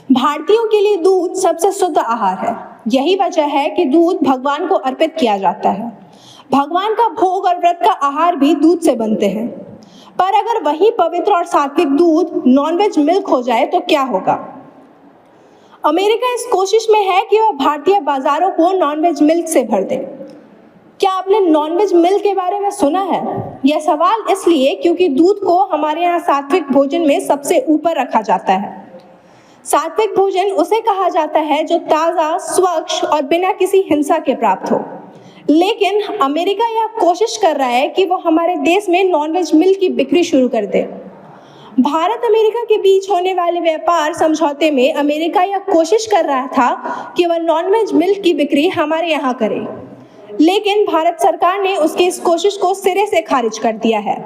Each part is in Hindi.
भारतीयों के लिए दूध सबसे शुद्ध आहार है। यही वजह है कि दूध भगवान को अर्पित किया जाता है। भगवान का भोग और व्रत का आहार भी दूध से बनते हैं। पर अगर वही पवित्र और सात्विक दूध नॉनवेज मिल्क हो जाए तो क्या होगा? अमेरिका इस कोशिश में है कि वह भारतीय बाजारों को नॉनवेज मिल्क से भर दे। क्या आपने नॉनवेज मिल्क के बारे में सुना है? यह सवाल इसलिए क्योंकि दूध को हमारे यहाँ सात्विक भोजन में सबसे ऊपर रखा जाता है। सात्विक भोजन उसे कहा जाता है जो ताज़ा, स्वच्छ और बिना किसी हिंसा के प्राप्त हो। लेकिन अमेरिका यह कोशिश कर रहा है कि वो हमारे देश में नॉनवेज मिल्क की बिक्री शुरू कर दे। भारत अमेरिका के बीच होने वाले व्यापार समझौते में अमेरिका यह कोशिश कर रहा था कि वह नॉनवेज मिल्क की बिक्री हमारे यहाँ करे, लेकिन भारत सरकार ने उसकी इस कोशिश को सिरे से खारिज कर दिया है।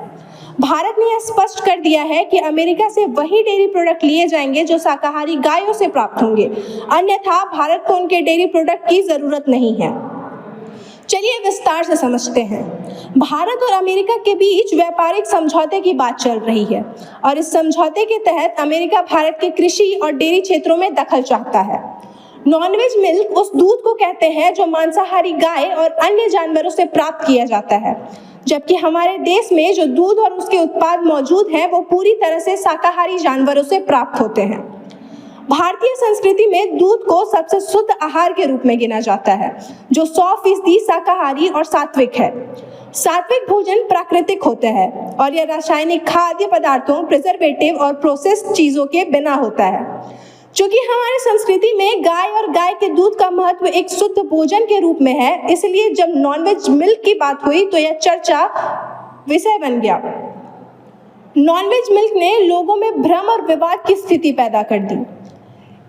भारत ने यह स्पष्ट कर दिया है कि अमेरिका से वही डेयरी प्रोडक्ट लिए जाएंगे जो शाकाहारी गायों से प्राप्त होंगे, अन्यथा भारत को उनके डेयरी प्रोडक्ट की जरूरत नहीं है। चलिए विस्तार से समझते हैं। भारत और अमेरिका के बीच व्यापारिक समझौते की बात चल रही है और इस समझौते के तहत अमेरिका भारत के कृषि और डेयरी क्षेत्रों में दखल चाहता है। नॉनवेज मिल्क उस दूध को कहते हैं जो मांसाहारी गाय और अन्य जानवरों से प्राप्त किया जाता है, जबकि हमारे देश में जो दूध और उसके उत्पाद मौजूद हैं वो पूरी तरह से शाकाहारी जानवरों से प्राप्त होते हैं। भारतीय संस्कृति में दूध को सबसे शुद्ध आहार के रूप में गिना जाता है, जो 100% शाकाहारी और सात्विक है। सात्विक भोजन प्राकृतिक होता है और यह रासायनिक खाद्य पदार्थों, प्रिजर्वेटिव और प्रोसेस्ड चीजों के बिना होता है। चूंकि हमारी संस्कृति में गाय और गाय के दूध का महत्व एक शुद्ध भोजन के रूप में है, इसलिए जब नॉनवेज मिल्क की बात हुई तो यह चर्चा विषय बन गया। नॉनवेज मिल्क ने लोगों में भ्रम और विवाद की स्थिति पैदा कर दी।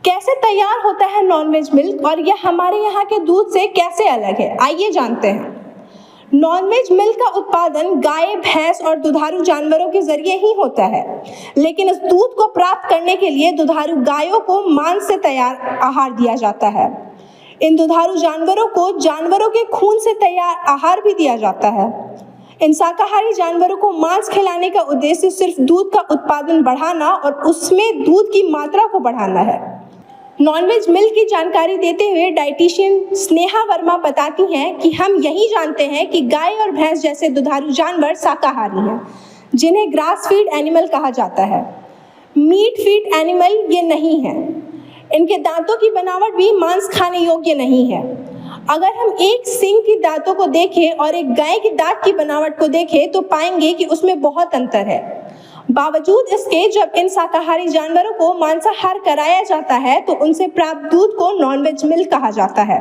कैसे तैयार होता है नॉनवेज मिल्क और यह हमारे यहाँ के दूध से कैसे अलग है, आइए जानते हैं। नॉनवेज मिल्क का उत्पादन गाय, भैंस और दुधारू जानवरों के जरिए ही होता है, लेकिन इस दूध को प्राप्त करने के लिए दुधारू गायों को मांस से तैयार आहार दिया जाता है। इन दुधारू जानवरों को जानवरों के खून से तैयार आहार भी दिया जाता है। इन शाकाहारी जानवरों को मांस खिलाने का उद्देश्य सिर्फ दूध का उत्पादन बढ़ाना और उसमें दूध की मात्रा को बढ़ाना है। नॉनवेज मिल्क की जानकारी देते हुए डाइटिशियन स्नेहा वर्मा बताती हैं कि हम यही जानते हैं कि गाय और भैंस जैसे दुधारू जानवर शाकाहारी हैं, जिन्हें ग्रास फीड एनिमल कहा जाता है। मीट फीड एनिमल ये नहीं है। इनके दांतों की बनावट भी मांस खाने योग्य नहीं है। अगर हम एक सींग की दांतों को देखें और एक गाय की दांत की बनावट को देखें तो पाएंगे कि उसमें बहुत अंतर है। बावजूद इसके जब इन शाकाहारी जानवरों को मांसाहार कराया जाता है तो उनसे प्राप्त दूध को नॉनवेज मिल्क कहा जाता है।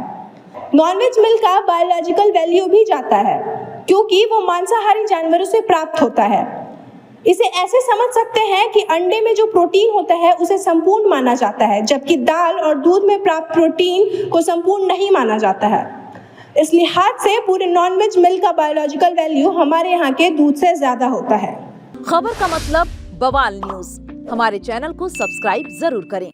नॉनवेज मिल्क का बायोलॉजिकल वैल्यू भी जाता है क्योंकि वो मांसाहारी जानवरों से प्राप्त होता है। इसे ऐसे समझ सकते हैं कि अंडे में जो प्रोटीन होता है उसे संपूर्ण माना जाता है, जबकि दाल और दूध में प्राप्त प्रोटीन को संपूर्ण नहीं माना जाता है। इस लिहाज से पूरे नॉनवेज मिल्क का बायोलॉजिकल वैल्यू हमारे यहाँ के दूध से ज्यादा होता है। खबर का मतलब बवाल न्यूज। हमारे चैनल को सब्सक्राइब जरूर करें।